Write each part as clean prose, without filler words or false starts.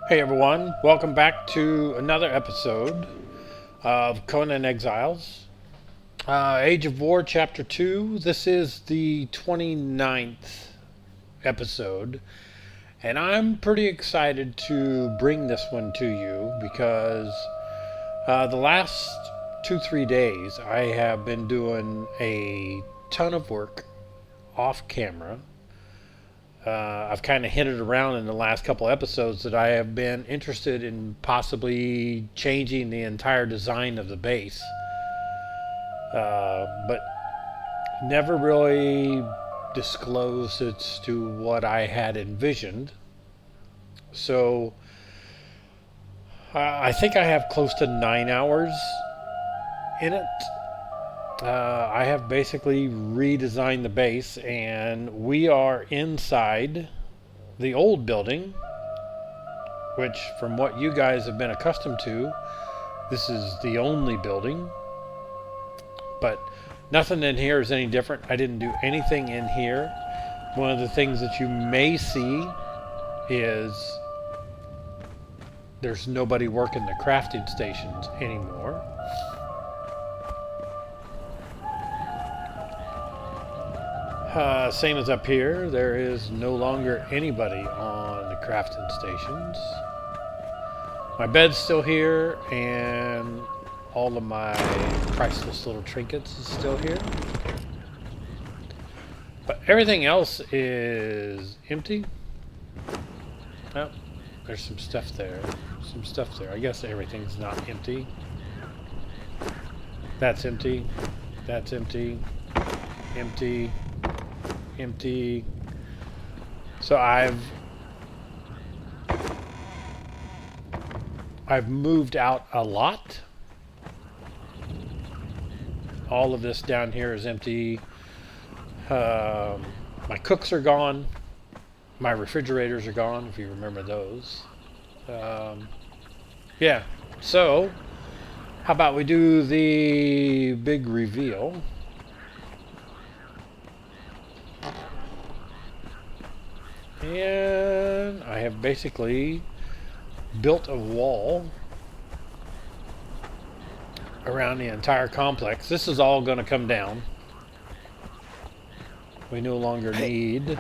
Hey everyone, welcome back to another episode of Conan Exiles. Age of War Chapter 2. This is the 29th episode, and I'm pretty excited to bring this one to you because the last 2-3 days I have been doing a ton of work off camera. I've kind of hinted around in the last couple episodes that I have been interested in possibly changing the entire design of the base, but never really disclosed as to what I had envisioned. So I think I have close to 9 hours in it. I have basically redesigned the base, and we are inside the old building, which, from what you guys have been accustomed to, this is the only building. But nothing in here is any different. I didn't do anything in here. One of the things that you may see is there's nobody working the crafting stations anymore. Same as up here, there is no longer anybody on the crafting stations. My bed's still here, and all of my priceless little trinkets is still here. But everything else is empty. Oh, there's some stuff there. I guess everything's not empty. That's empty. That's empty. Empty. Empty. So I've moved out a lot. All of this down here is empty. My cooks are gone. My refrigerators are gone, if you remember those. Yeah. So how about we do the big reveal? And I have basically built a wall around the entire complex. This is all going to come down. We no longer need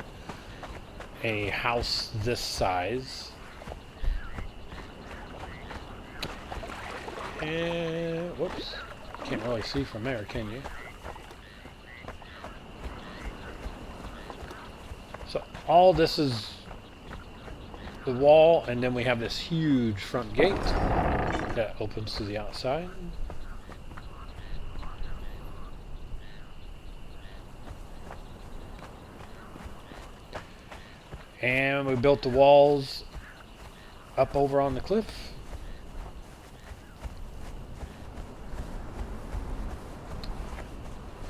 a house this size. And whoops, can't really see from there, can you? So all this is the wall, and then we have this huge front gate that opens to the outside. And we built the walls up over on the cliff.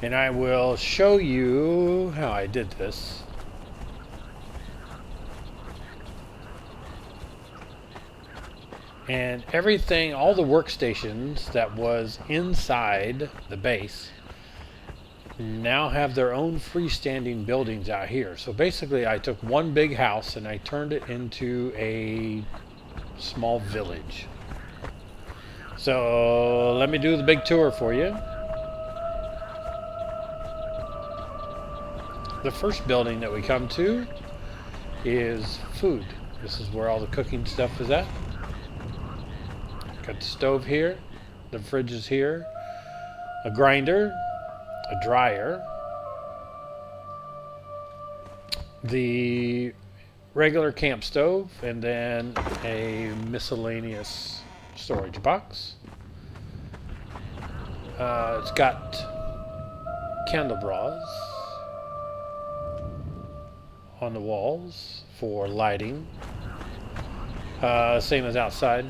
And I will show you how I did this. And everything, all the workstations that was inside the base now have their own freestanding buildings out here. So basically I took one big house and I turned it into a small village. So let me do the big tour for you. The first building that we come to is food. This is where all the cooking stuff is at. Got the stove here, the fridge is here, a grinder, a dryer, the regular camp stove, and then a miscellaneous storage box. It's got candelabras on the walls for lighting. Same as outside.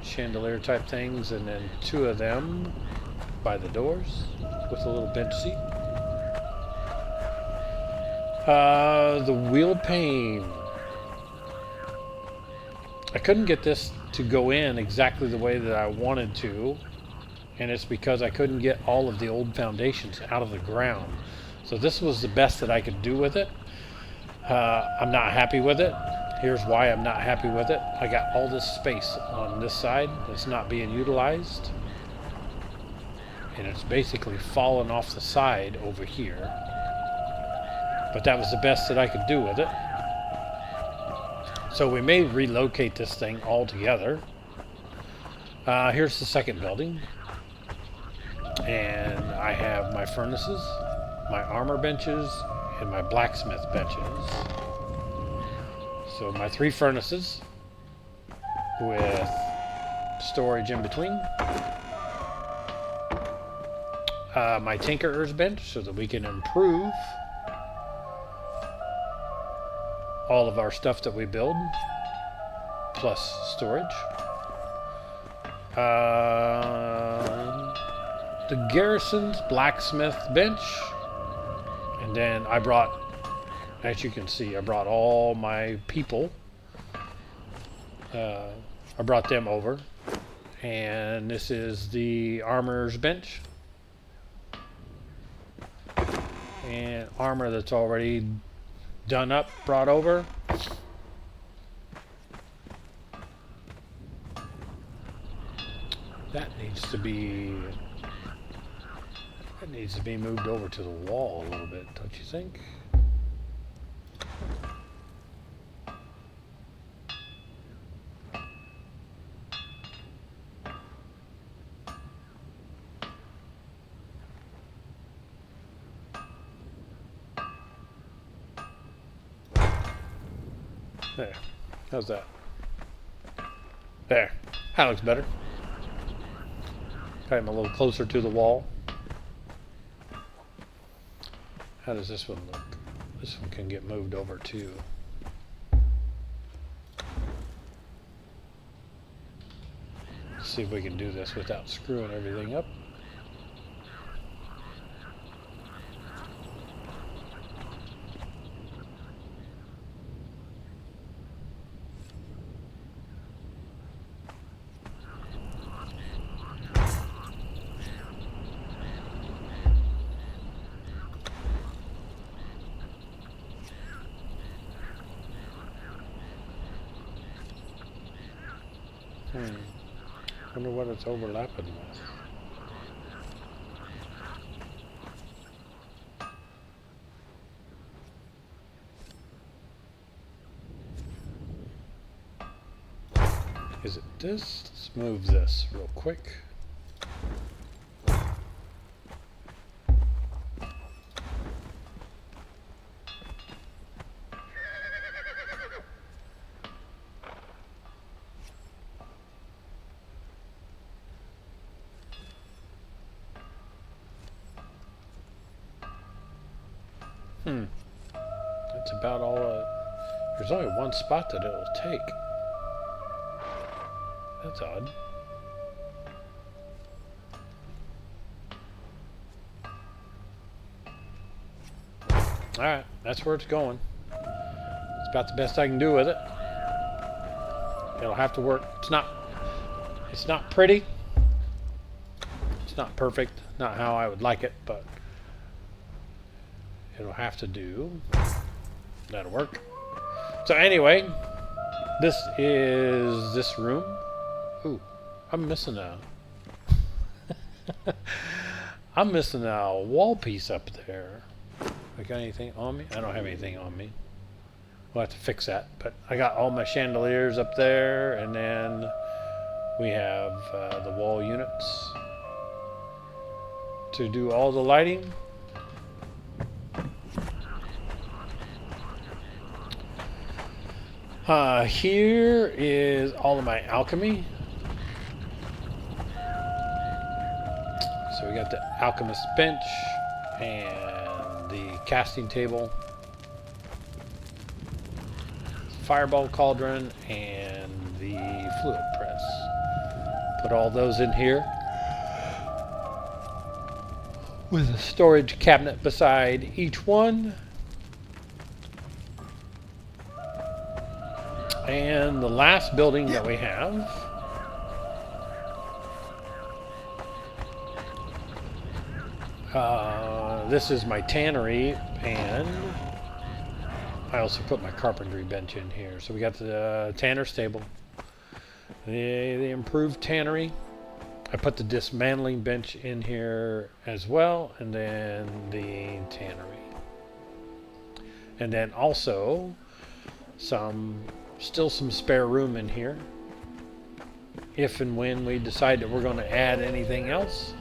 Chandelier type things, and then two of them by the doors with a little bench seat. The wheel pane. I couldn't get this to go in exactly the way that I wanted to, and it's because I couldn't get all of the old foundations out of the ground. So this was the best that I could do with it. I'm not happy with it. Here's why I'm not happy with it. I got all this space on this side that's not being utilized. And it's basically fallen off the side over here. But that was the best that I could do with it. So we may relocate this thing altogether. Here's the second building. And I have my furnaces, my armor benches, and my blacksmith benches. So my 3 furnaces with storage in between. My tinkerer's bench so that we can improve all of our stuff that we build, plus storage. The garrison's blacksmith bench. And then I brought, as you can see, I brought all my people. I brought them over. And this is the armor's bench. And armor that's already done up, brought over. That needs to be moved over to the wall a little bit, don't you think? There. How's that? There. That looks better. Got him a little closer to the wall. How does this one look? This one can get moved over too. Let's see if we can do this without screwing everything up. Wonder what it's overlapping with. Is it this? Let's move this real quick. That's about all. There's only one spot that it'll take. That's odd. Alright, that's where it's going. It's about the best I can do with it. It'll have to work. It's not pretty. It's not perfect. Not how I would like it, but it'll have to do. That'll work. So anyway, this is this room. Ooh, I'm missing I'm missing a wall piece up there. I got anything on me? I don't have anything on me. We'll have to fix that. But I got all my chandeliers up there, and then we have the wall units to do all the lighting. Here is all of my alchemy. So we got the alchemist bench and the casting table, fireball cauldron, and the fluid press. Put all those in here with a storage cabinet beside each one. And the last building that we have this is my tannery, and I also put my carpentry bench in here. So we got the tanner's table, the improved tannery. I put the dismantling bench in here as well, and then the tannery. And then also still some spare room in here if and when we decide that we're going to add anything else.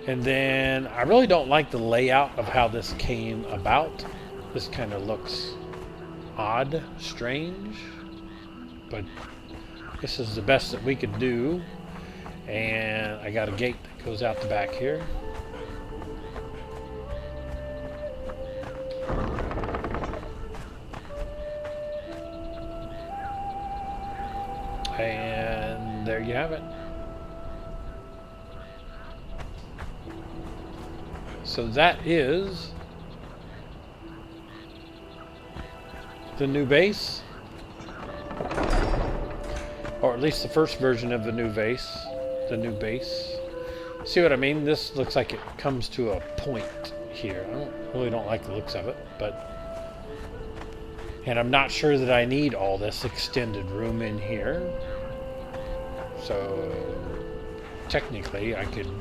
And then I really don't like the layout of how this came about. This kind of looks odd, strange, but this is the best that we could do. And I got a gate that goes out the back here. And there you have it. So that is the new base, or at least the first version of the new base. See what I mean? This looks like it comes to a point here. I really don't like the looks of it, and I'm not sure that I need all this extended room in here. So technically I could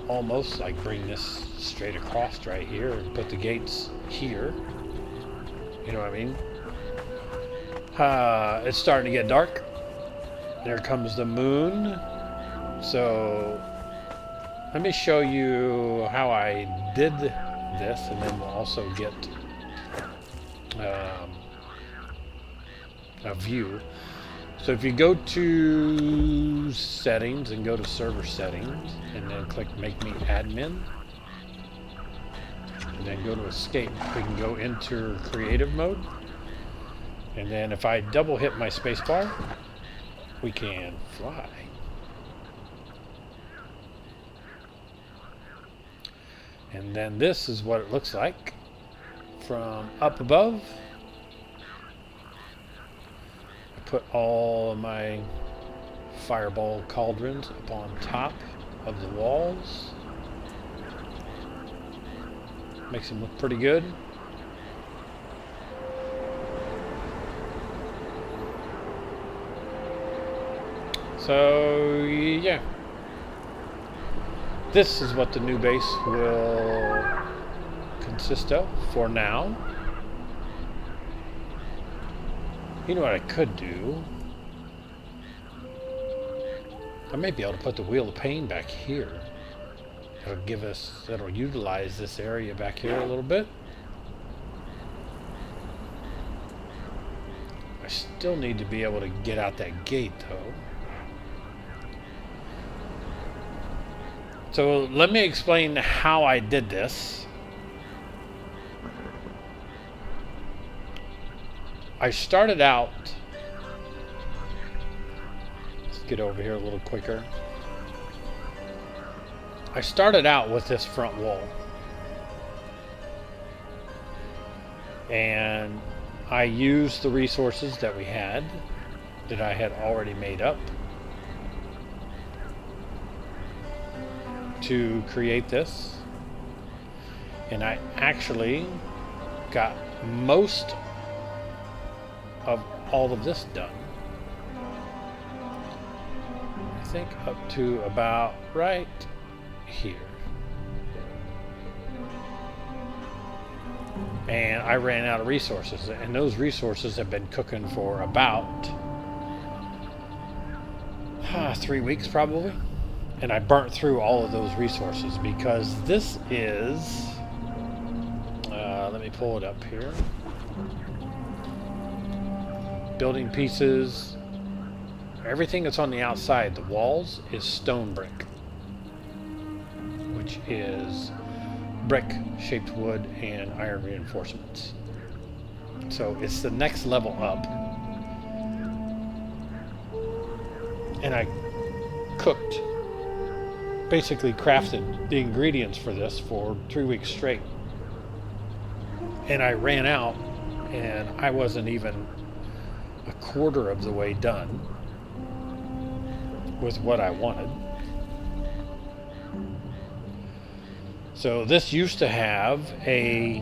almost like bring this straight across right here and put the gates here. You know what I mean? It's starting to get dark. There comes the moon. So let me show you how I did this, and then we'll also get a view. So if you go to settings and go to server settings and then click make me admin and then go to escape, we can go into creative mode, and then if I double hit my spacebar, we can fly. And then this is what it looks like from up above. Put all of my fireball cauldrons up on top of the walls. Makes them look pretty good. So yeah, this is what the new base will consist of for now. You know what I could do? I may be able to put the Wheel of Pain back here. That'll utilize this area back here a little bit. I still need to be able to get out that gate though. So let me explain how I did this. I started out, let's get over here a little quicker. I started out with this front wall, and I used the resources that we had, that I had already made up, to create this. And I actually got most of all of this done. I think up to about right here. And I ran out of resources, and those resources have been cooking for about 3 weeks probably. And I burnt through all of those resources because this is let me pull it up here. Building pieces, everything that's on the outside, the walls, is stone brick, which is brick, shaped wood, and iron reinforcements. So it's the next level up. And I basically crafted the ingredients for this for 3 weeks straight. And I ran out, and I wasn't even a quarter of the way done with what I wanted. So this used to have a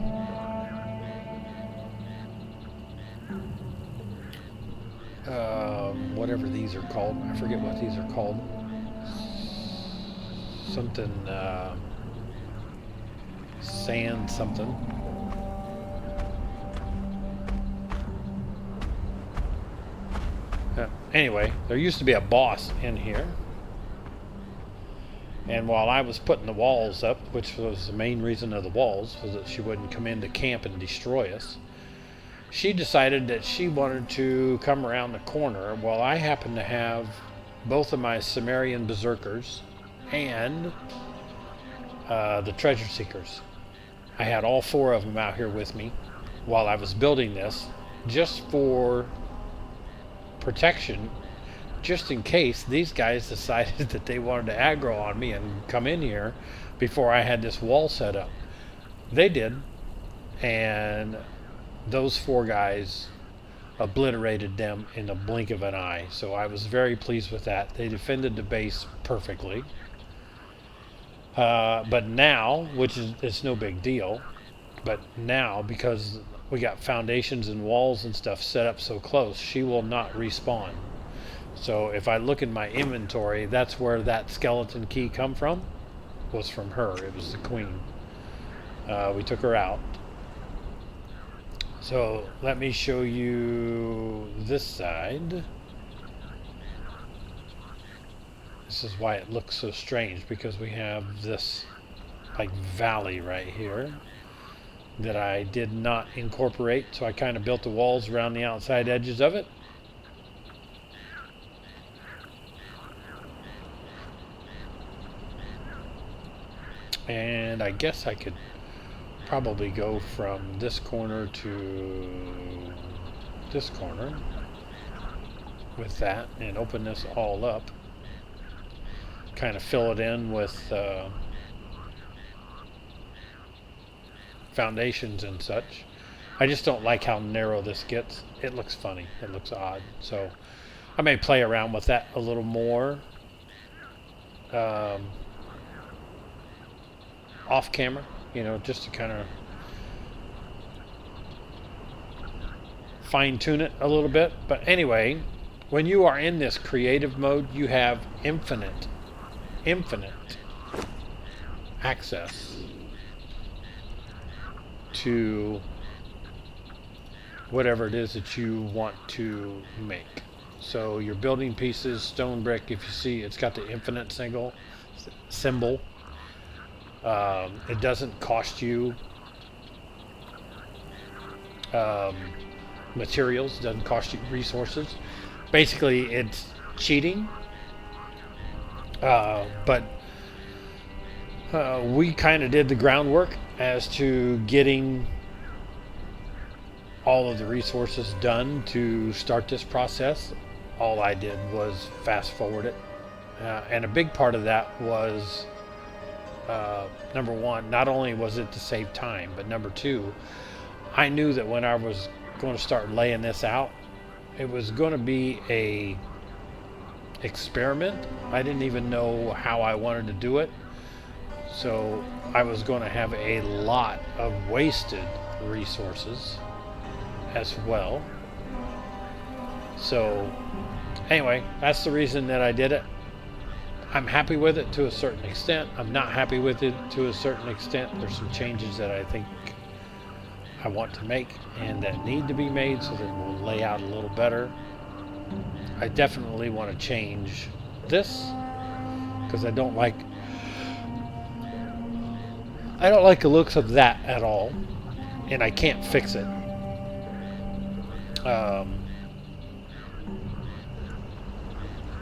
whatever these are called. I forget what these are called. Something sand something. Anyway, there used to be a boss in here. And while I was putting the walls up, which was the main reason of the walls, was that she wouldn't come into camp and destroy us, she decided that she wanted to come around the corner. Well, I happened to have both of my Sumerian berserkers and the treasure seekers. I had all four of them out here with me while I was building this, just for protection, just in case these guys decided that they wanted to aggro on me and come in here before I had this wall set up. They did, and those four guys obliterated them in a blink of an eye. So I was very pleased with that. They defended the base perfectly. But now, which is it's no big deal, but now because we got foundations and walls and stuff set up so close, she will not respawn. So if I look in my inventory, that's where that skeleton key come from. Was from her. It was the queen. We took her out. So let me show you this side. This is why it looks so strange, because we have this like valley right here that I did not incorporate. So I kind of built the walls around the outside edges of it. And I guess I could probably go from this corner to this corner with that and open this all up. Kind of fill it in with foundations and such. I just don't like how narrow this gets. It looks funny. It looks odd. So I may play around with that a little more. Off camera, you know, just to kind of fine tune it a little bit. But anyway, when you are in this creative mode, you have infinite access to whatever it is that you want to make. So your building pieces, stone brick, if you see, it's got the infinite symbol. It doesn't cost you materials, doesn't cost you resources. Basically, it's cheating. But we kind of did the groundwork as to getting all of the resources done to start this process. All I did was fast forward it. And a big part of that was number one, not only was it to save time, but number two, I knew that when I was going to start laying this out, it was going to be a experiment. I didn't even know how I wanted to do it, so I was going to have a lot of wasted resources as well. So anyway, that's the reason that I did it. I'm happy with it to a certain extent. I'm not happy with it to a certain extent. There's some changes that I think I want to make and that need to be made so that it will lay out a little better. I definitely want to change this because I don't like the looks of that at all, and I can't fix it.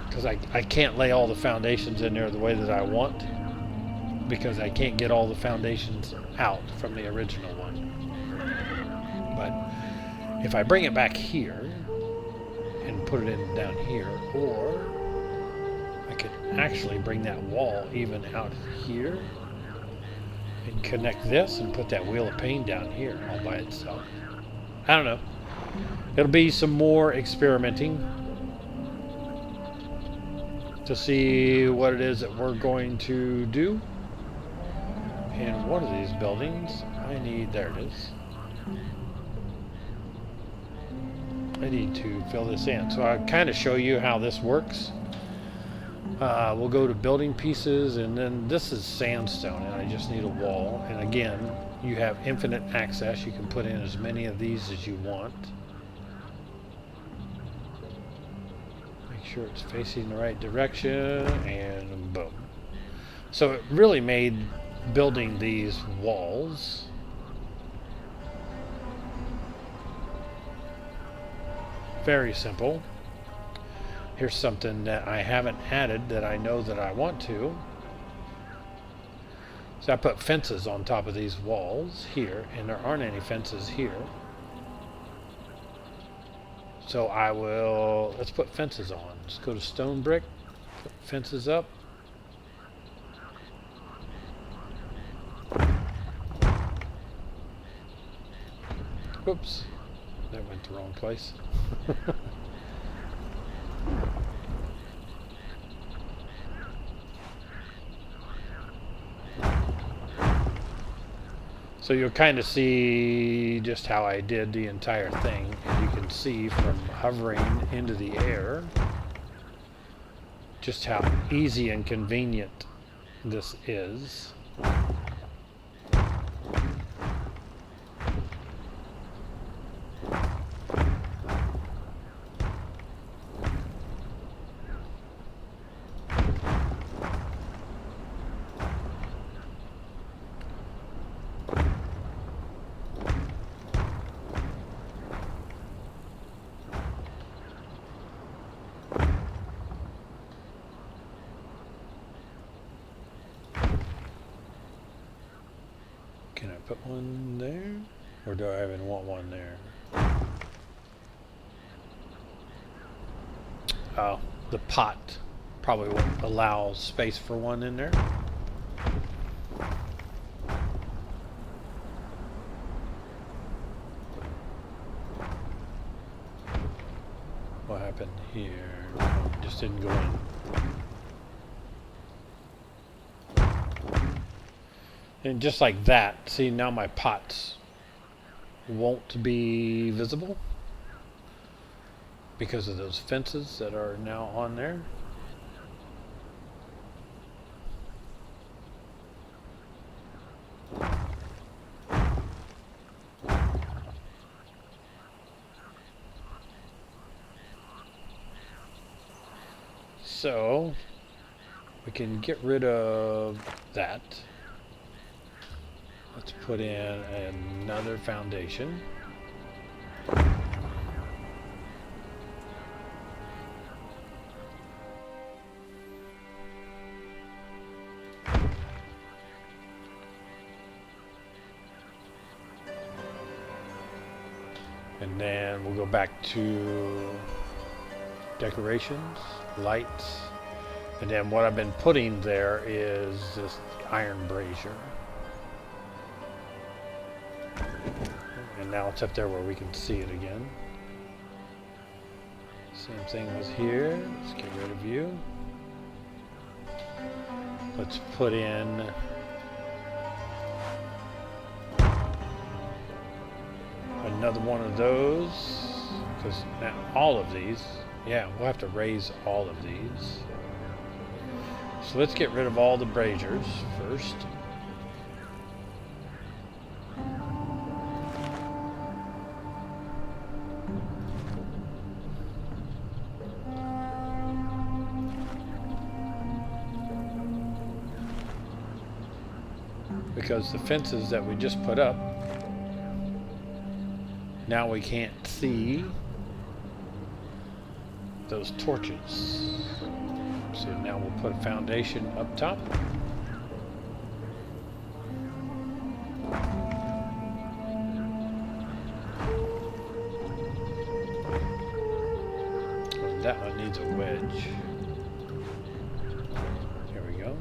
Because I can't lay all the foundations in there the way that I want, because I can't get all the foundations out from the original one. But if I bring it back here and put it in down here, or I could actually bring that wall even out here and connect this and put that wheel of pain down here all by itself. I don't know. It'll be some more experimenting to see what it is that we're going to do. in one of these buildings, I need, there it is. I need to fill this in. So I'll kind of show you how this works. We'll go to building pieces, and then this is sandstone, and I just need a wall. And again, you have infinite access. You can put in as many of these as you want. Make sure it's facing the right direction, and boom. So it really made building these walls very simple. Here's something that I haven't added that I know that I want to. So I put fences on top of these walls here, and there aren't any fences here. So I will, let's put fences on. Let's go to stone brick, put fences up. Oops, that went the wrong place. So you'll kind of see just how I did the entire thing. And you can see from hovering into the air just how easy and convenient this is. Can I put one there? Or do I even want one there? Oh, the pot probably won't allow space for one in there. What happened here? It just didn't go in. And just like that, see, now my pots won't be visible because of those fences that are now on there. So we can get rid of that. Let's put in another foundation. And then we'll go back to decorations, lights, and then what I've been putting there is this iron brazier. And now it's up there where we can see it again. Same thing was here. Let's get rid of you. Let's put in another one of those, because now all of these, yeah, we'll have to raise all of these. So let's get rid of all the braziers first. Because the fences that we just put up, now we can't see those torches. So now we'll put a foundation up top. And that one needs a wedge. There we go.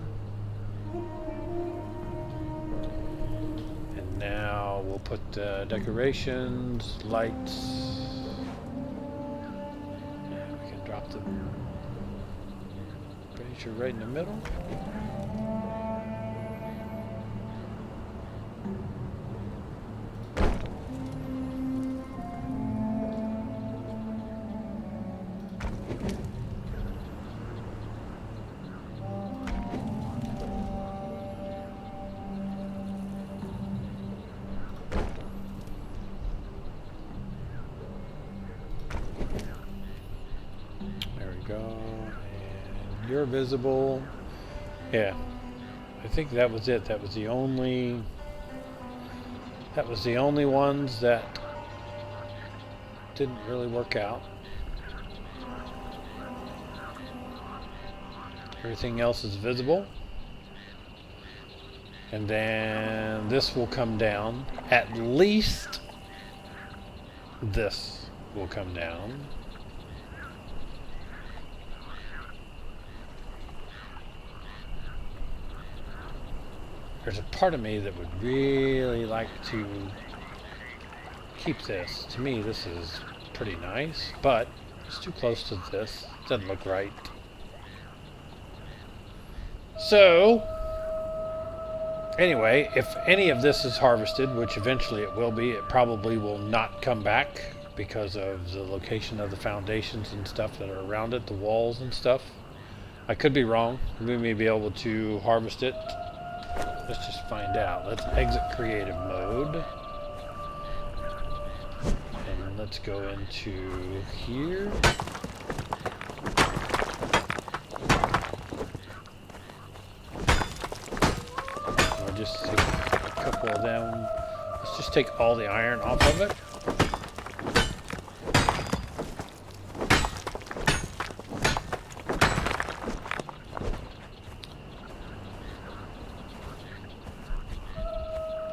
And now we'll put decorations, lights. And we can drop the brazier right in the middle. You're visible. Yeah. I think that was it. That was the only ones that didn't really work out. Everything else is visible. And then this will come down. At least this will come down. There's a part of me that would really like to keep this. To me, this is pretty nice, but it's too close to this. Doesn't look right. So, anyway, if any of this is harvested, which eventually it will be, it probably will not come back because of the location of the foundations and stuff that are around it, the walls and stuff. I could be wrong. We may be able to harvest it. Let's just find out. Let's exit creative mode. And let's go into here. I'll just take a couple of them. Let's just take all the iron off of it.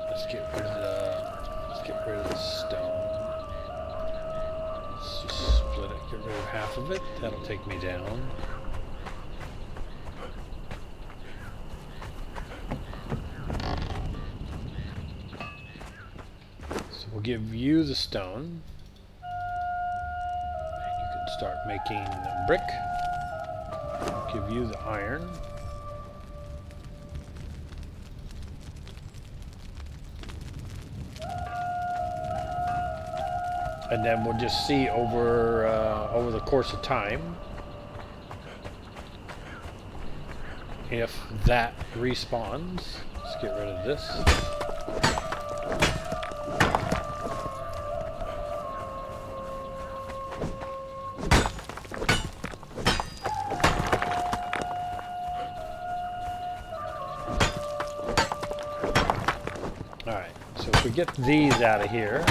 Let's get rid of the stone. Let's just split it, get rid of half of it. That'll take me down. So we'll give you the stone. And you can start making brick. Give you the iron. And then we'll just see over the course of time if that respawns. Let's get rid of this. All right, so if we get these out of here.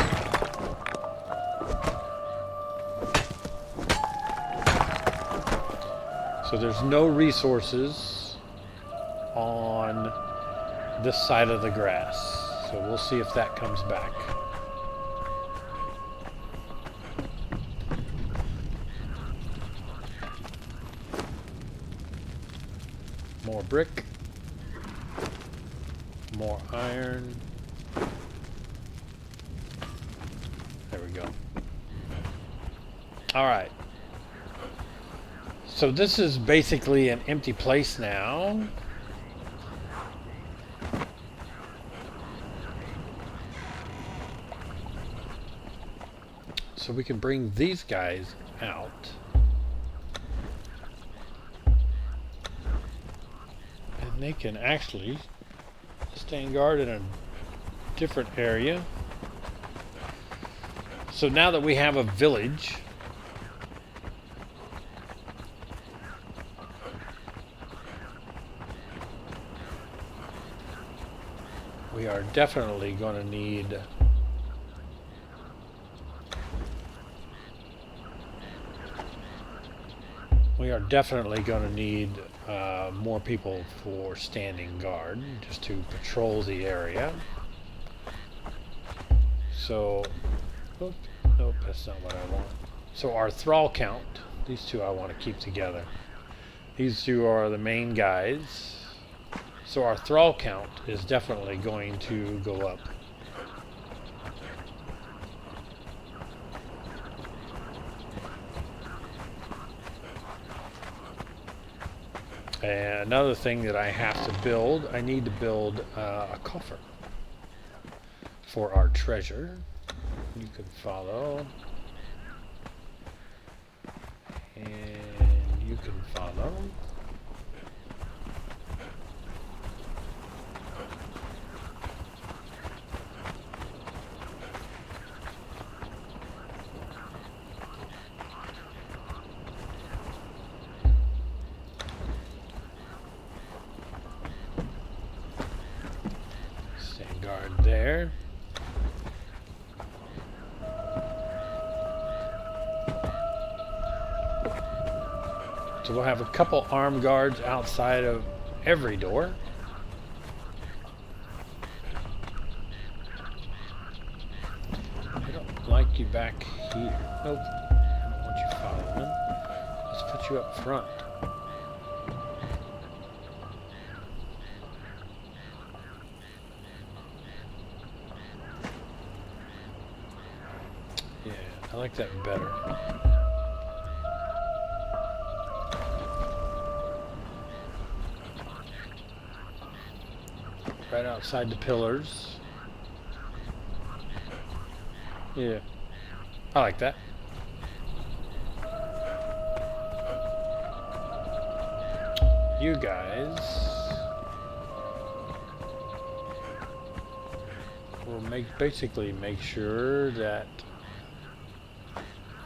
So there's no resources on this side of the grass. So we'll see if that comes back. More brick. More iron. There we go. All right. So this is basically an empty place now. So we can bring these guys out. And they can actually stand guard in a different area. So now that we have a village, we are definitely going to need more people for standing guard, just to patrol the area. So, nope, that's not what I want. So our thrall count, these two I want to keep together. These two are the main guys. So our thrall count is definitely going to go up. And another thing that I have to build, I need to build a coffer for our treasure. You can follow. And you can follow. So we'll have a couple armed guards outside of every door. I don't like you back here. Nope. I don't want you following. Let's put you up front. Yeah, I like that better. Right outside the pillars. Yeah, I like that. You guys will basically make sure that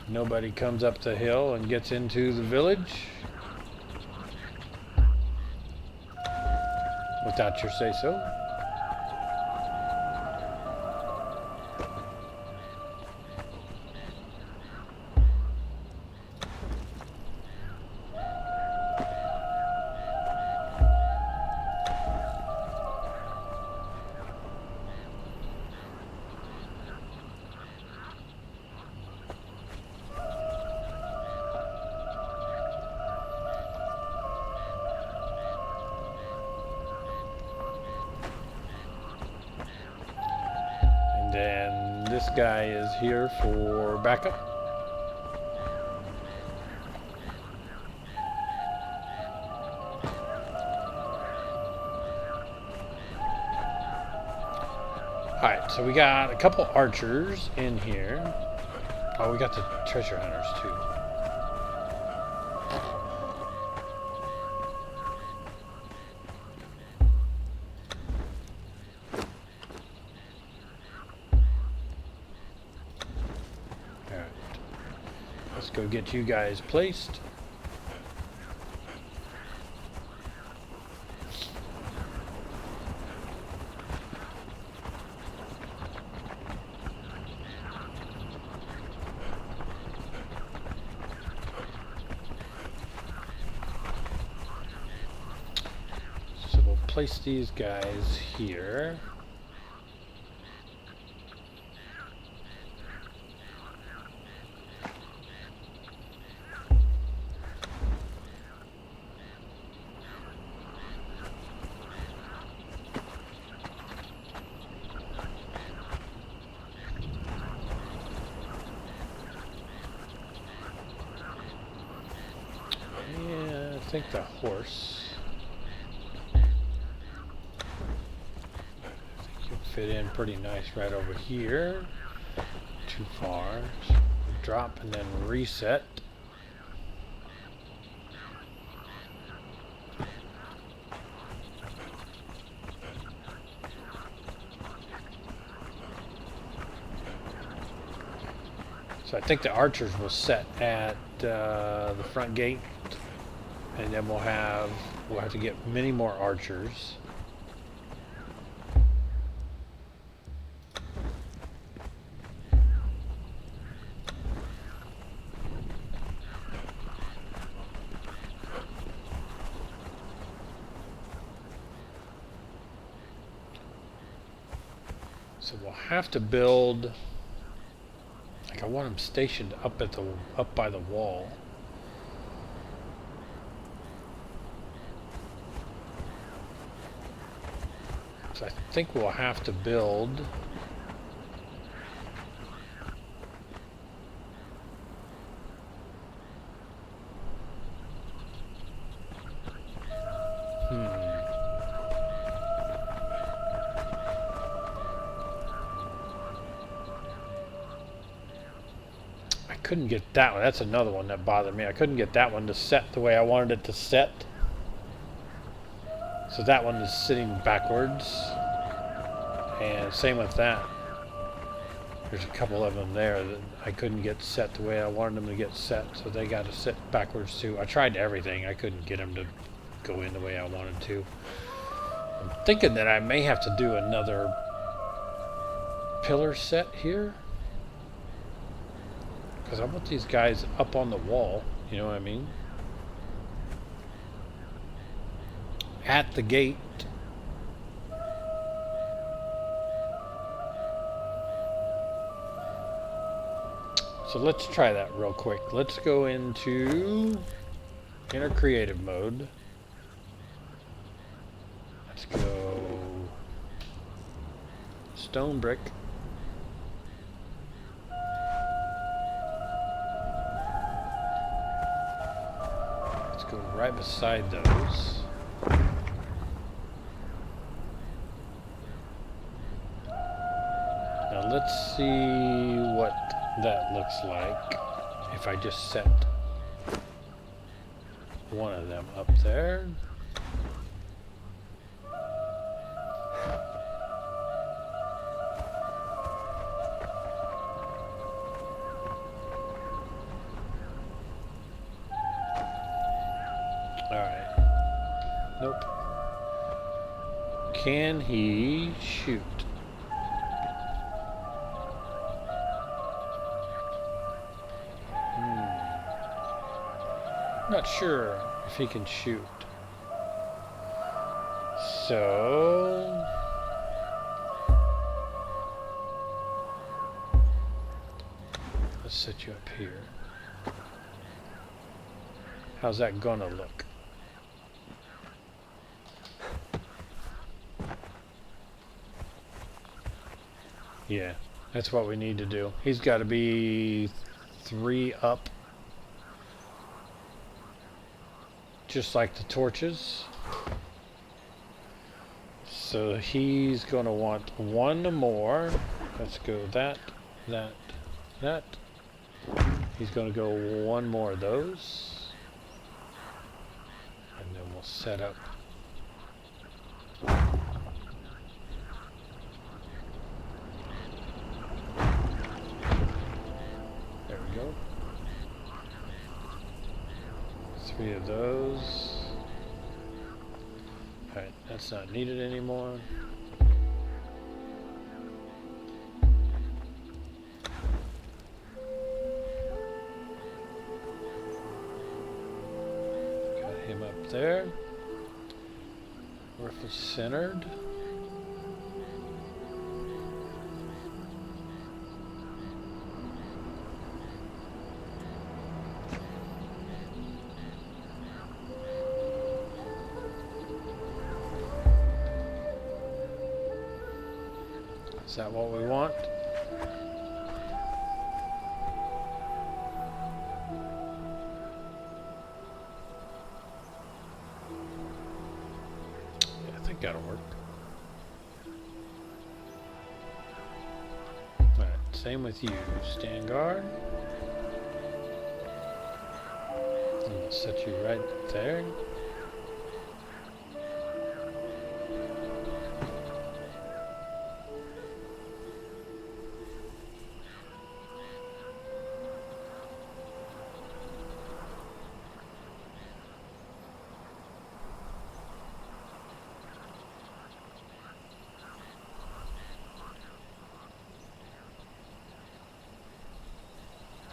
nobody comes up the hill and gets into the village without your say-so. Then this guy is here for backup. Alright, so we got a couple archers in here. Oh, we got the treasure hunters too. Let's go get you guys placed. So we'll place these guys here. I think the horse. I think you'll fit in pretty nice right over here. Too far. So drop and then reset. So I think the archers will set at the front gate. And then we'll have to get many more archers. So we'll have to build, like I want them stationed up by the wall. I think we'll have to build I couldn't get that one. That's another one that bothered me. I couldn't get that one to set the way I wanted it to set. So that one is sitting backwards. And same with that. There's a couple of them there that I couldn't get set the way I wanted them to get set. So they got to sit backwards too. I tried everything. I couldn't get them to go in the way I wanted to. I'm thinking that I may have to do another pillar set here. Because I want these guys up on the wall. You know what I mean? at the gate. So let's try that real quick. Let's go into inner creative mode. Let's go stone brick. Let's go right beside those. Now let's see what that looks like if I just set one of them up there. Alright. Nope. Can he shoot? Not sure if he can shoot. So let's set you up here. How's that gonna look? Yeah, that's what we need to do. He's got to be 3 up. Just like the torches. So he's going to want 1 more. Let's go that. He's going to go 1 more of those. And then we'll set up. There we go. 3 of those. Alright, that's not needed anymore. Got him up there. Rifle centered. Is that what we want? Yeah, I think that'll work. Alright, same with you. Stand guard. And we'll set you right there.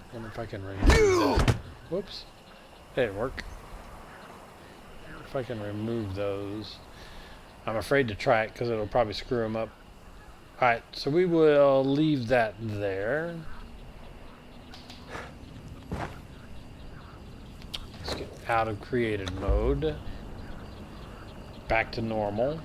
I wonder if I can remove that. Whoops. That didn't work. If I can remove those. I'm afraid to try it because it'll probably screw them up. Alright, so we will leave that there. Let's get out of created mode. Back to normal.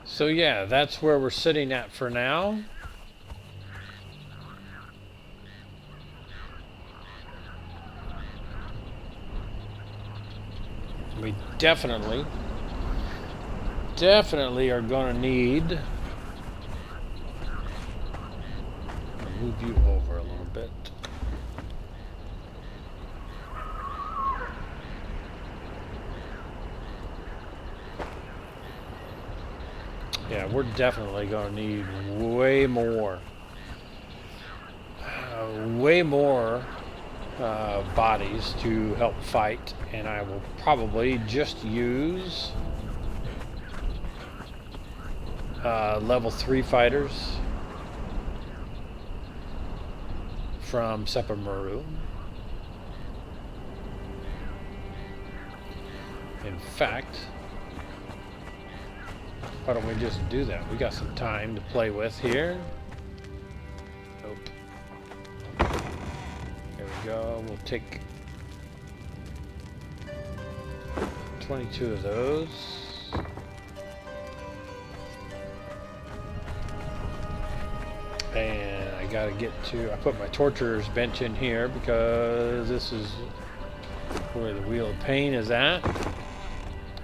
So yeah, that's where we're sitting at for now. We definitely are going to need move you over a little bit. Yeah, we're definitely going to need way more bodies to help fight, and I will probably just use level 3 fighters from Sepamaru. In fact, why don't we just do that? We got some time to play with here. Nope. There we go. We'll take 22 of those. And I gotta get to, I put my torturer's bench in here because this is where the wheel of pain is at.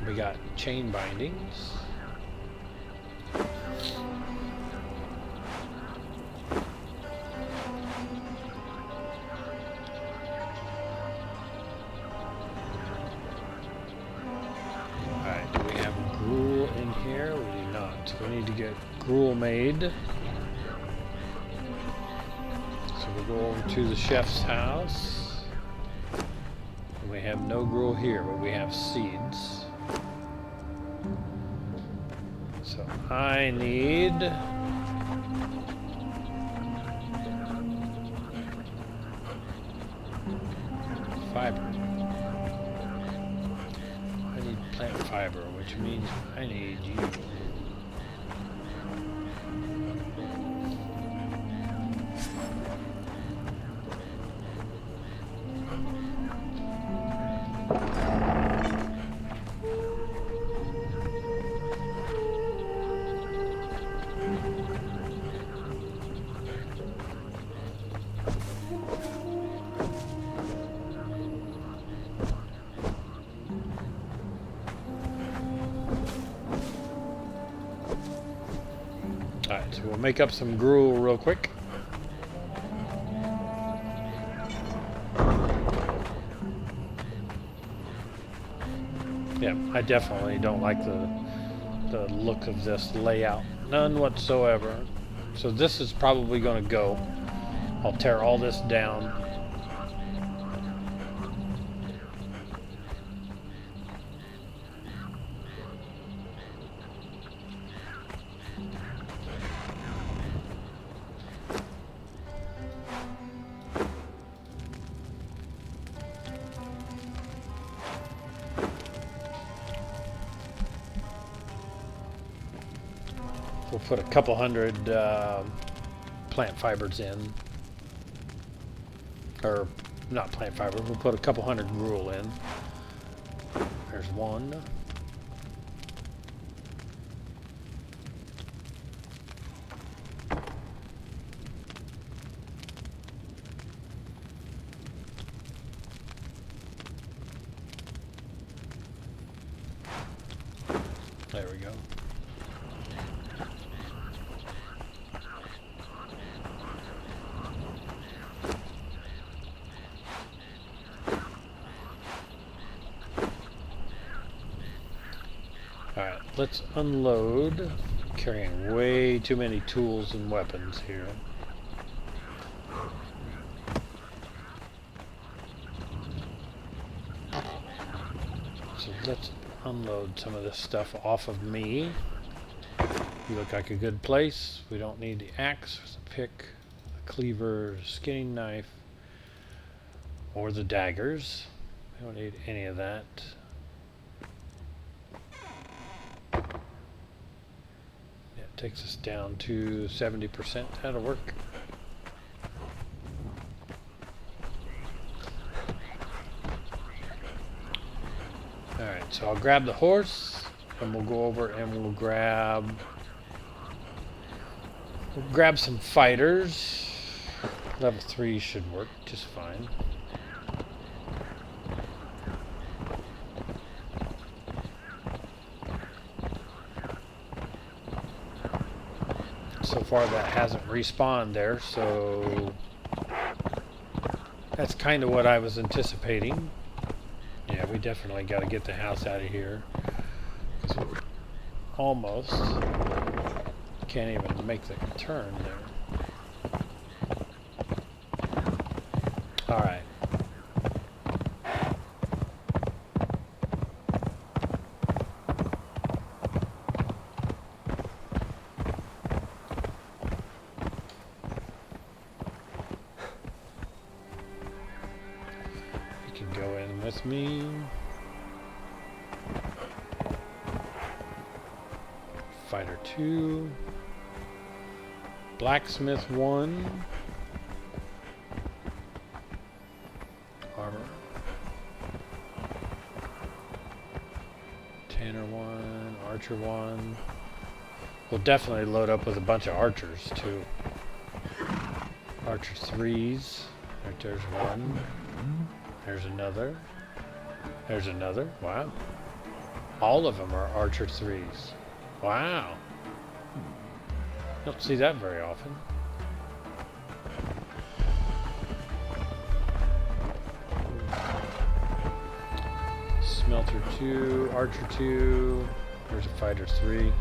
We got chain bindings. Alright, do we have gruel in here? We do not. We need to get gruel made. So we'll go over to the chef's house. And we have no gruel here, but we have seeds. So I need fiber. I need plant fiber, which means I need you. Alright, so we'll make up some gruel real quick. Yeah, I definitely don't like the look of this layout. None whatsoever. So this is probably going to go. I'll tear all this down. We'll put a couple hundred plant fibers in. Or, not plant fibers, we'll put a couple hundred gruel in. There's one. There we go. Alright, let's unload. Carrying way too many tools and weapons here. So let's unload some of this stuff off of me. You look like a good place. We don't need the axe, the pick, the cleaver, skinning knife, or the daggers. We don't need any of that. Takes us down to 70%. That'll work. Alright, so I'll grab the horse and we'll go over and we'll grab some fighters. Level 3 should work just fine. So far that hasn't respawned there, so that's kind of what I was anticipating. Yeah, we definitely got to get the house out of here. So we're almost can't even make the turn there. Alright. fighter 2. Blacksmith 1. Armor. Tanner 1. Archer 1. We'll definitely load up with a bunch of archers too. Archer 3s. Right, there's one. There's another. There's another. Wow. All of them are Archer 3s. Wow. Don't see that very often. Smelter 2, Archer 2. There's a Fighter 3. And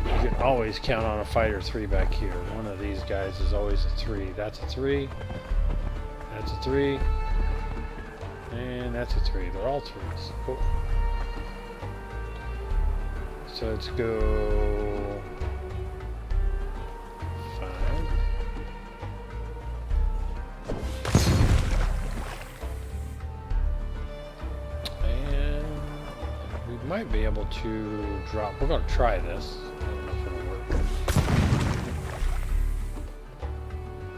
you can always count on a Fighter 3 back here. One of these guys is always a 3. That's a 3. That's a 3. And that's a 3. They're all 3s. Cool. So let's go 5. And we might be able to drop. We're going to try this. I don't know if it'll work.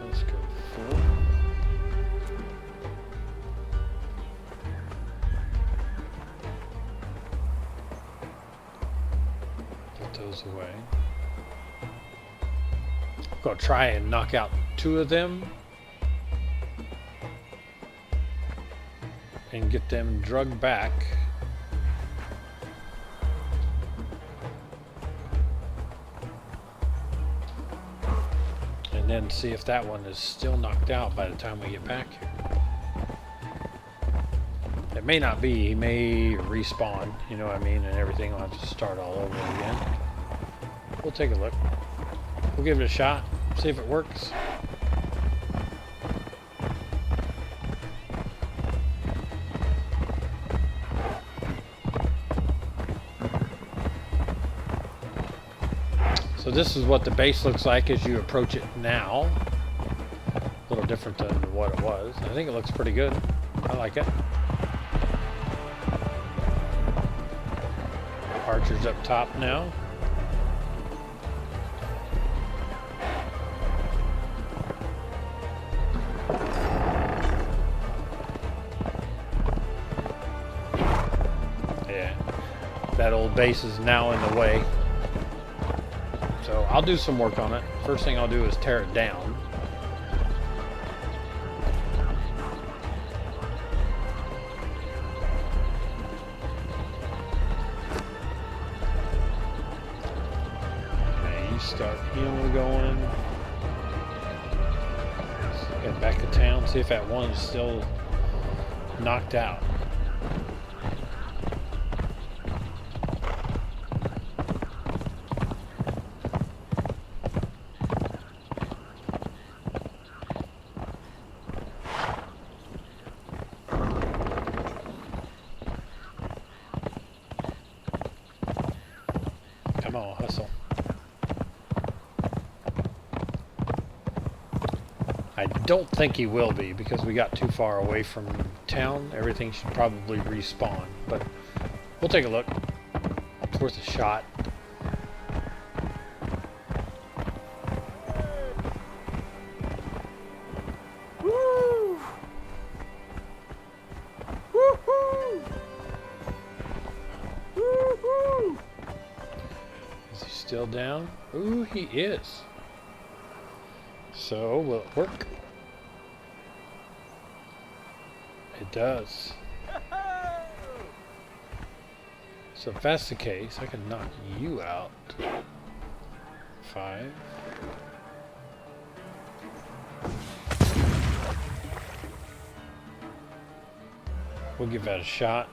Let's go 4. Those away. I'm going to try and knock out 2 of them and get them drugged back. And then see if that one is still knocked out by the time we get back here. It may not be. He may respawn, you know what I mean, and everything will have to start all over again. We'll take a look. We'll give it a shot, see if it works. So this is what the base looks like as you approach it now. A little different than what it was. I think it looks pretty good. I like it. Archers up top now. Yeah, that old base is now in the way. So I'll do some work on it. First thing I'll do is tear it down. Start him going. Let's get back to town, see if that one is still knocked out. Come on, hustle. I don't think he will be because we got too far away from town. Everything should probably respawn, but we'll take a look. It's worth a shot. Woo! Woo-hoo! Woo-hoo! Is he still down? Ooh, he is. So, will it work? It does. So if that's the case, I can knock you out. 5. We'll give that a shot.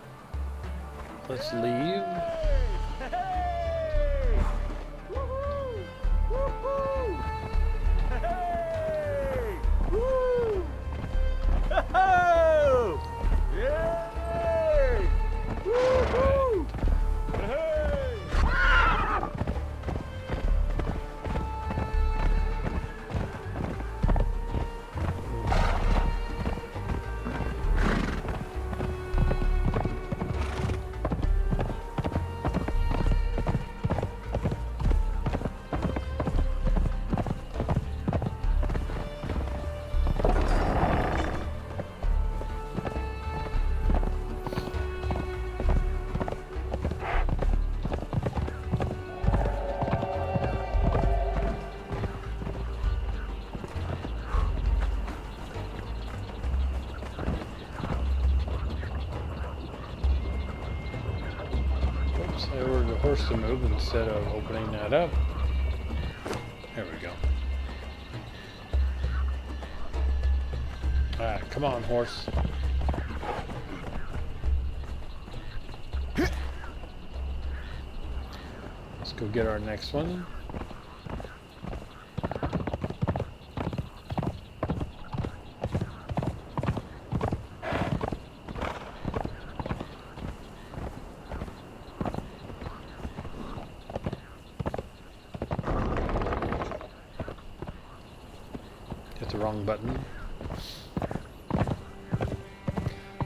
Let's leave. horse to move instead of opening that up. There we go. Alright, come on, horse. Let's go get our next one. Hit the wrong button.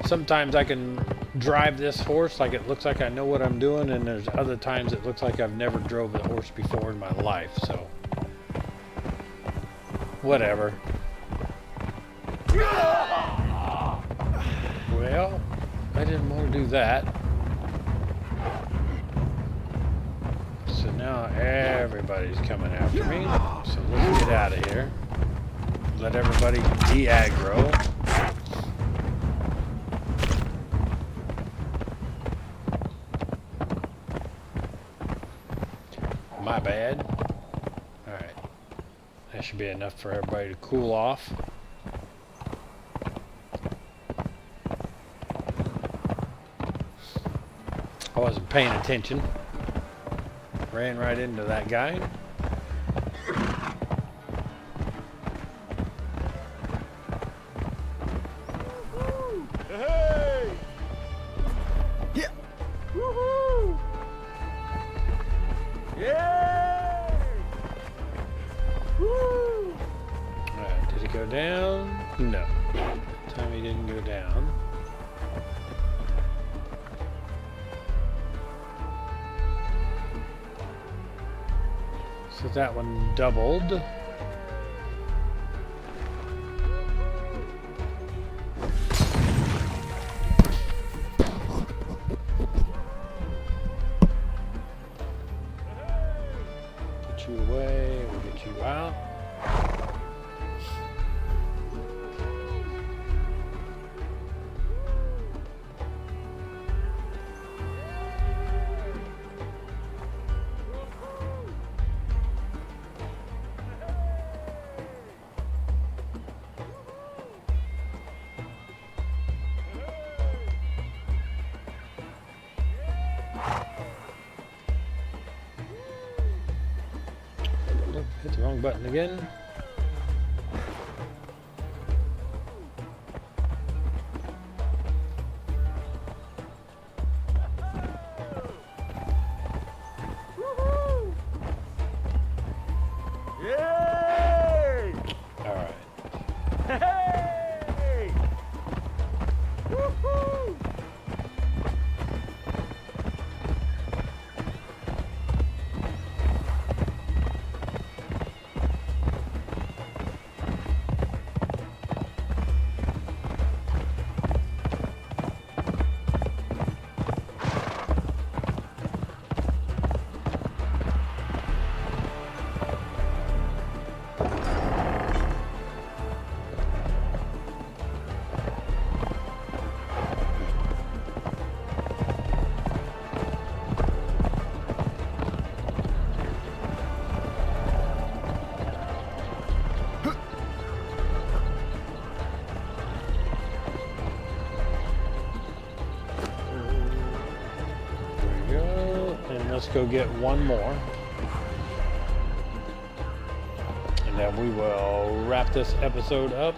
Sometimes I can drive this horse like it looks like I know what I'm doing, and there's other times it looks like I've never drove a horse before in my life, so whatever. Well, I didn't want to do that. So now everybody's coming after me, so let's get out of here. Let everybody de-aggro. My bad. Alright. That should be enough for everybody to cool off. I wasn't paying attention. Ran right into that guy. Hey! Yeah! Woohoo! Yay! Woo! Alright, did he go down? No. That time he didn't go down. So that one doubled. Get you away, we'll get you out. Hit the wrong button again. Woohoo! Yay! All right. Hey! Woohoo! Let's go get one more. And then we will wrap this episode up.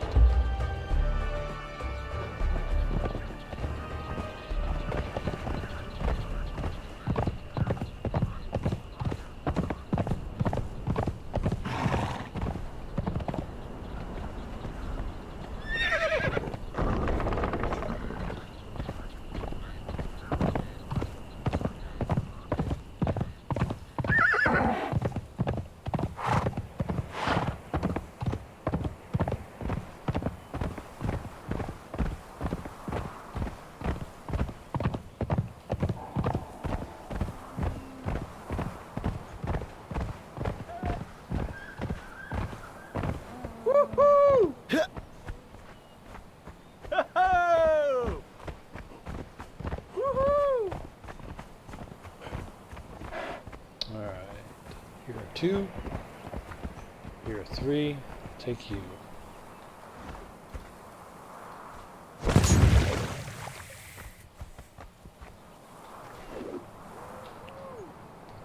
2. Here are 3. Take you. Put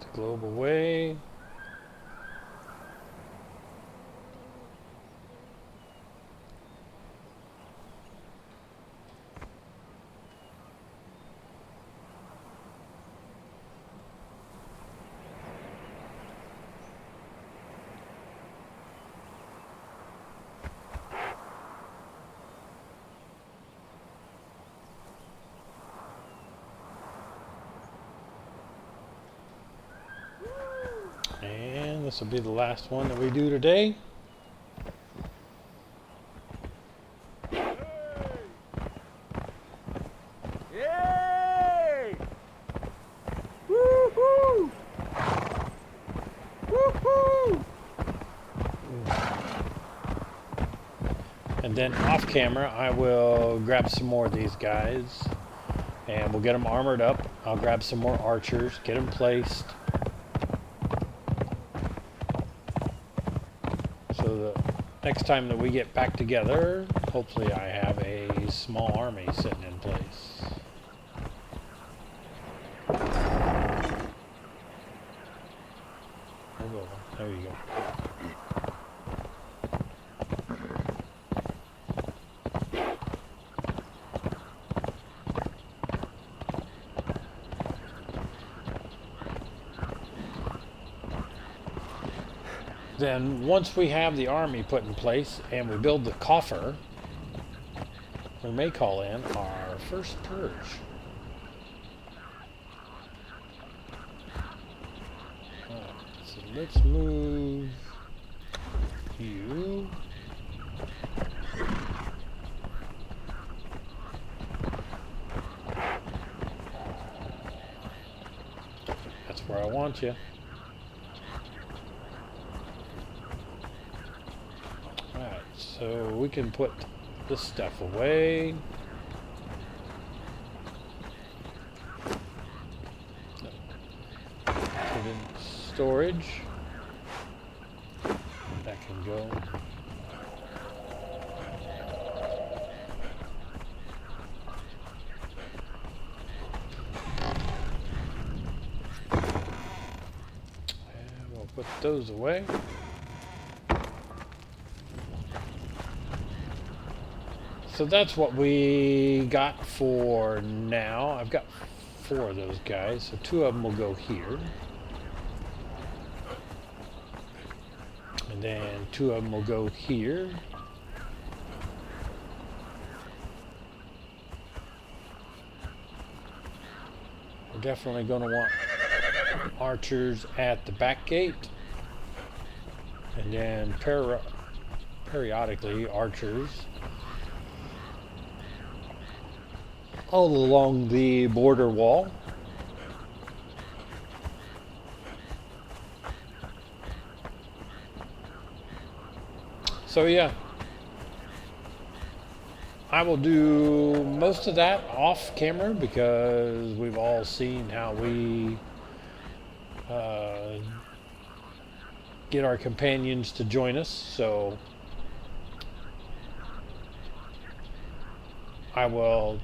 the globe away. And this will be the last one that we do today. Yay! Woohoo! Woohoo! And then off camera, I will grab some more of these guys. And we'll get them armored up. I'll grab some more archers, get them placed. So the next time that we get back together, hopefully I have a small army sitting in place. There you go. Then once we have the army put in place and we build the coffer, we may call in our first purge. Alright, so let's move you. That's where I want you. So we can put this stuff away. Put in storage. That can go. And we'll put those away. So that's what we got for now. I've got 4 of those guys, so 2 of them will go here. And then 2 of them will go here. We're definitely going to want archers at the back gate. And then periodically archers all along the border wall. So yeah, I will do most of that off camera because we've all seen how we get our companions to join us. So I will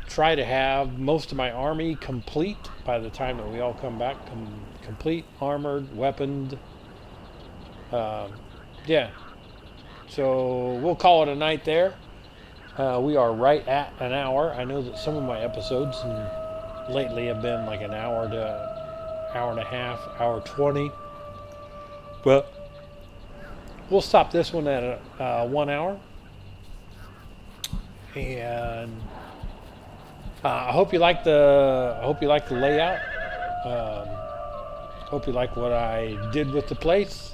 try to have most of my army complete by the time that we all come back. Complete, armored, weaponed. Yeah. So we'll call it a night there. We are right at an hour. I know that some of my episodes lately have been like an hour to hour and a half, hour 20. But we'll stop this one at 1 hour. And I hope you like the layout. Hope you like what I did with the place.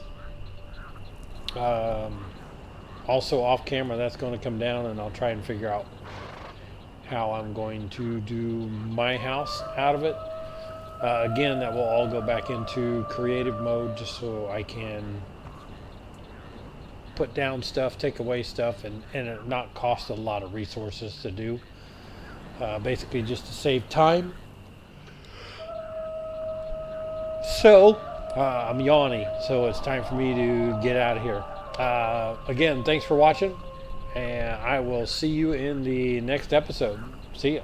Also off camera, that's going to come down, and I'll try and figure out how I'm going to do my house out of it. Again, that will all go back into creative mode just so I can put down stuff, take away stuff, and it not cost a lot of resources to do. Basically just to save time. So I'm yawny, so it's time for me to get out of here. Again, thanks for watching, and I will see you in the next episode. See ya.